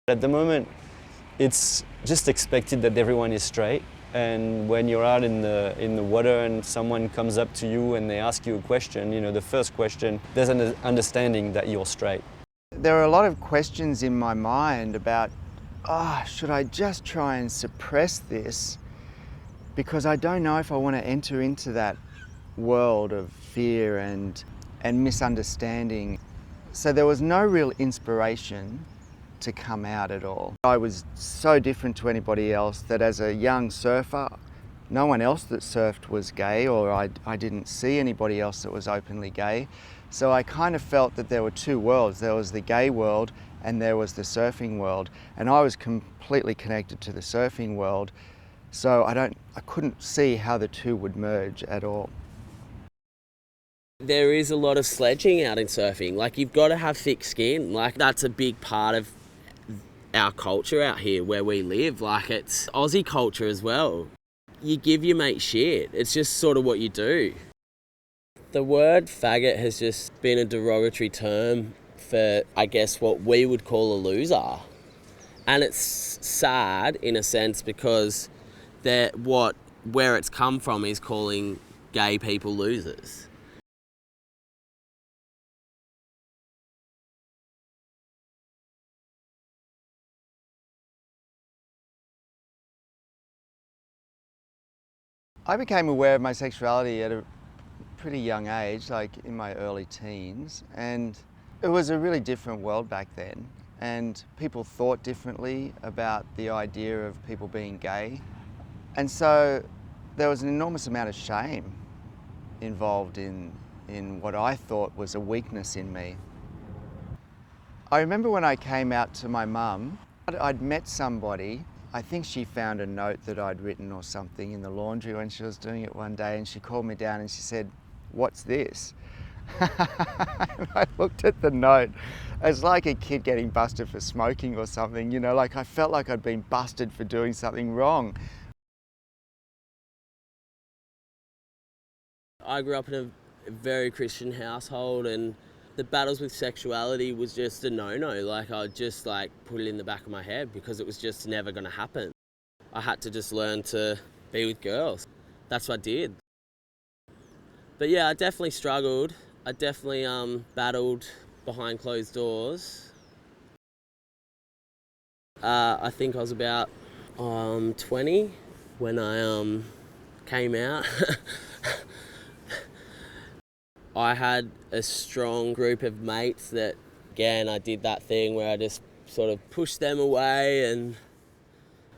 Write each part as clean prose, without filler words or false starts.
At the moment, it's just expected that everyone is straight, and when you're out in the water and someone comes up to you and they ask you a question, the first question, there's an understanding that you're straight. There are a lot of questions in my mind about, should I just try and suppress this? Because I don't know if I want to enter into that world of fear and misunderstanding. So there was no real inspiration to come out at all. I was so different to anybody else that as a young surfer, no one else that surfed was gay, or I didn't see anybody else that was openly gay. So I kind of felt that there were two worlds. There was the gay world and there was the surfing world. And I was completely connected to the surfing world. So I couldn't see how the two would merge at all. There is a lot of sledging out in surfing. Like, you've got to have thick skin. Like, that's a big part of our culture out here where we live. Like, it's Aussie culture as well. You give your mate shit. It's just sort of what you do. The word faggot has just been a derogatory term for, I guess, what we would call a loser. And it's sad in a sense because where it's come from is calling gay people losers. I became aware of my sexuality at a pretty young age, like in my early teens, and it was a really different world back then, and people thought differently about the idea of people being gay, and so there was an enormous amount of shame involved in what I thought was a weakness in me. I remember when I came out to my mum, I'd met somebody. I think she found a note that I'd written or something in the laundry when she was doing it one day, and she called me down and she said, "What's this?" And I looked at the note. It's like a kid getting busted for smoking or something, like I felt like I'd been busted for doing something wrong. I grew up in a very Christian household, and the battles with sexuality was just a no-no. Like, I'd just put it in the back of my head because it was just never going to happen. I had to just learn to be with girls. That's what I did. But yeah, I definitely struggled. I definitely battled behind closed doors. I think I was about 20 when I came out. I had a strong group of mates that, again, I did that thing where I just sort of pushed them away, and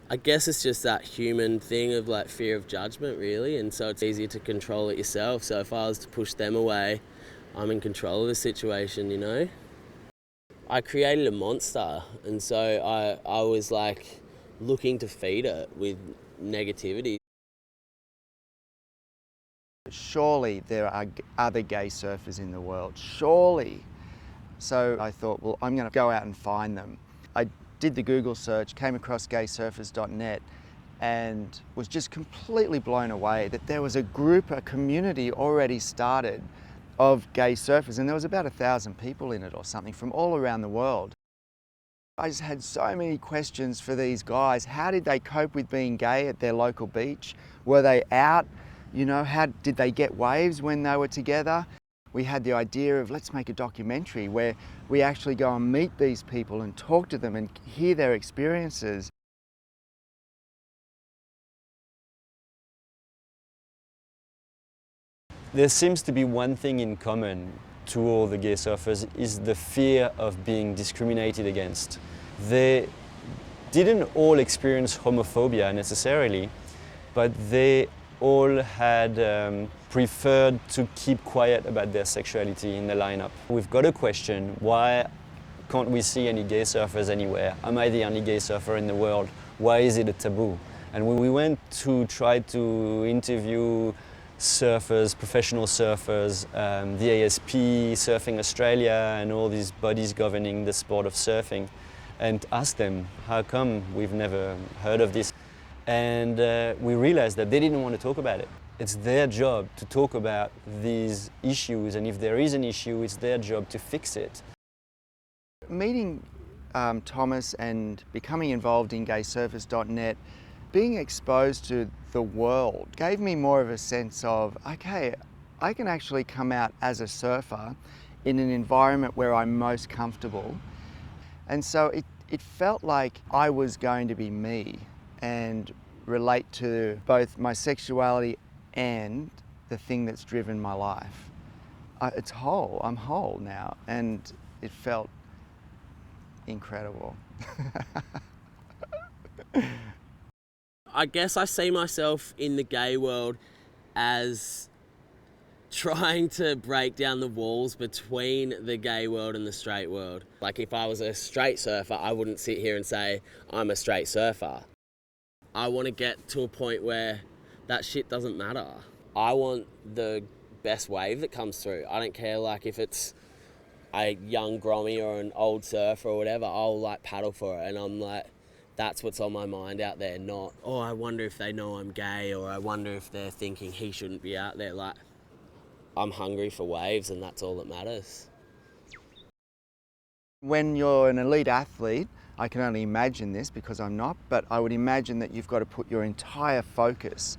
I guess it's just that human thing of fear of judgment, really, and so it's easier to control it yourself. So if I was to push them away, I'm in control of the situation, I created a monster, and so I was looking to feed it with negativity. Surely there are other gay surfers in the world, surely. So I thought, well, I'm going to go out and find them. I did the Google search, came across gaysurfers.net, and was just completely blown away that there was a community already started of gay surfers, and there was about 1,000 people in it or something from all around the world. I just had so many questions for these guys. How did they cope with being gay at their local beach? Were they out? How did they get waves when they were together? We had the idea of, let's make a documentary where we actually go and meet these people and talk to them and hear their experiences. There seems to be one thing in common to all the gay surfers, is the fear of being discriminated against. They didn't all experience homophobia necessarily, but they all had preferred to keep quiet about their sexuality in the lineup. We've got a question: why can't we see any gay surfers anywhere? Am I the only gay surfer in the world? Why is it a taboo? And we went to try to interview surfers, professional surfers, the ASP, Surfing Australia, and all these bodies governing the sport of surfing, and ask them, how come we've never heard of this? And we realized that they didn't want to talk about it. It's their job to talk about these issues, and if there is an issue, it's their job to fix it. Meeting Thomas and becoming involved in gaysurfers.net, being exposed to the world gave me more of a sense of, okay, I can actually come out as a surfer in an environment where I'm most comfortable. And so it felt like I was going to be me and relate to both my sexuality and the thing that's driven my life. It's whole, I'm whole now, and it felt incredible. I guess I see myself in the gay world as trying to break down the walls between the gay world and the straight world. Like if I was a straight surfer, I wouldn't sit here and say I'm a straight surfer. I want to get to a point where that shit doesn't matter. I want the best wave that comes through. I don't care like if it's a young grommy or an old surfer or whatever, I'll like paddle for it, and I'm like, that's what's on my mind out there, not, oh, I wonder if they know I'm gay, or I wonder if they're thinking he shouldn't be out there. Like, I'm hungry for waves, and that's all that matters. When you're an elite athlete, I can only imagine this because I'm not, but I would imagine that you've got to put your entire focus,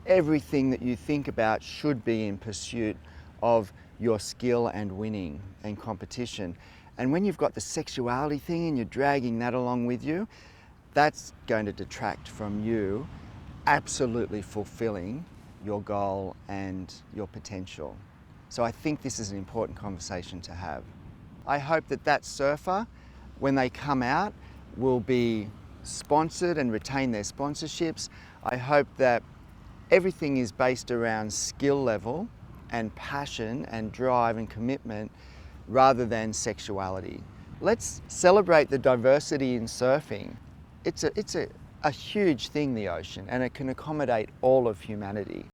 everything that you think about should be in pursuit of your skill and winning and competition. And when you've got the sexuality thing and you're dragging that along with you, that's going to detract from you absolutely fulfilling your goal and your potential. So I think this is an important conversation to have. I hope that that surfer, when they come out, will be sponsored and retain their sponsorships. I hope that everything is based around skill level and passion and drive and commitment rather than sexuality. Let's celebrate the diversity in surfing. It's a huge thing, the ocean, and it can accommodate all of humanity.